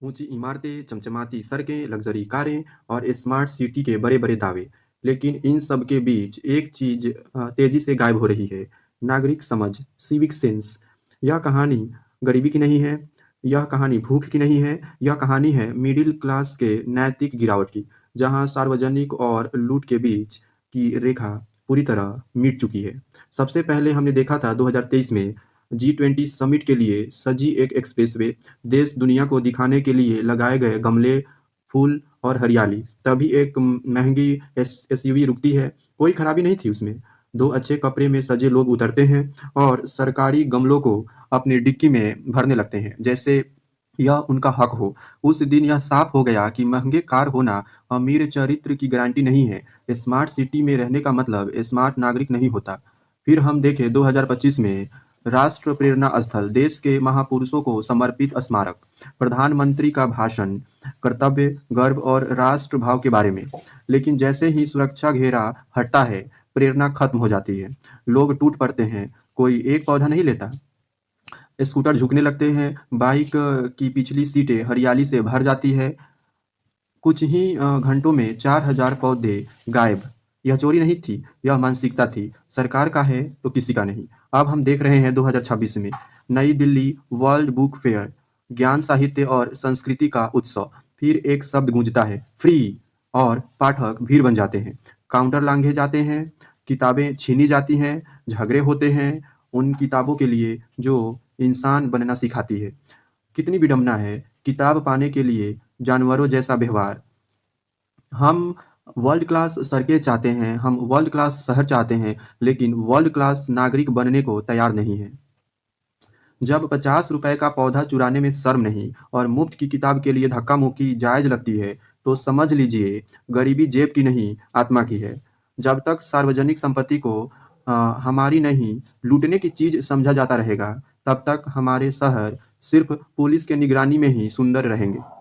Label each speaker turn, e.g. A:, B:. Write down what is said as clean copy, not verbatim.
A: ऊंची इमारतें, चमचमाती सड़कें, लग्जरी कारें और स्मार्ट सिटी के बड़े-बड़े दावे। लेकिन इन सब के बीच एक चीज़ तेज़ी से गायब हो रही है, नागरिक समझ, सिविक सेंस। यह कहानी गरीबी की नहीं है, यह कहानी भूख की नहीं है, यह कहानी है मिडिल क्लास के नैतिक गिरावट की, जहां सार्वजनिक और लूट के बीच की रेखा पूरी तरह मिट चुकी है। सबसे पहले हमने देखा था 2023 में G20 समिट के लिए सजी एक एक्सप्रेसवे, देश दुनिया को दिखाने के लिए लगाए गए गमले, फूल और हरियाली। तभी एक महंगी एसयूवी रुकती है। कोई खराबी नहीं थी उसमें। दो अच्छे कपड़े में सजे लोग उतरते हैं और सरकारी गमलों को अपनी डिक्की में भरने लगते हैं, जैसे यह उनका हक हो। उस दिन यह साफ हो गया कि महंगे कार होना अमीर चरित्र की गारंटी नहीं है। स्मार्ट सिटी में रहने का मतलब स्मार्ट नागरिक नहीं होता। फिर हम देखें 2025 में राष्ट्र प्रेरणा स्थल, देश के महापुरुषों को समर्पित स्मारक, प्रधानमंत्री का भाषण, कर्तव्य, गर्व और राष्ट्र भाव के बारे में। लेकिन जैसे ही सुरक्षा घेरा हटता है, प्रेरणा खत्म हो जाती है। लोग टूट पड़ते हैं, कोई एक पौधा नहीं लेता। स्कूटर झुकने लगते हैं, बाइक की पिछली सीटें हरियाली से भर जाती है। कुछ ही घंटों में 4,000 पौधे गायब। यह चोरी नहीं थी, यह मानसिकता थी। सरकार का है तो किसी का नहीं। अब हम देख रहे हैं 2026 में नई दिल्ली वर्ल्ड बुक फेयर, ज्ञान साहित्य और संस्कृति का उत्सव। फिर एक शब्द गूंजता है, फ्री, और पाठक भीड़ बन जाते हैं। काउंटर लांघे जाते हैं, किताबें छीनी जाती हैं, झगड़े होते हैं उन किताबों के लिए जो इंसान बनना सिखाती है। कितनी विडंबना है, किताब पाने के लिए जानवरों जैसा व्यवहार। हम वर्ल्ड क्लास सड़कें चाहते हैं, हम वर्ल्ड क्लास शहर चाहते हैं, लेकिन वर्ल्ड क्लास नागरिक बनने को तैयार नहीं हैं। जब 50 रुपए का पौधा चुराने में शर्म नहीं और मुफ्त की किताब के लिए धक्का-मुक्की जायज़ लगती है, तो समझ लीजिए गरीबी जेब की नहीं, आत्मा की है। जब तक सार्वजनिक संपत्ति को अ, हमारी नहीं, लूटने की चीज़ समझा जाता रहेगा, तब तक हमारे शहर सिर्फ पुलिस के निगरानी में ही सुंदर रहेंगे।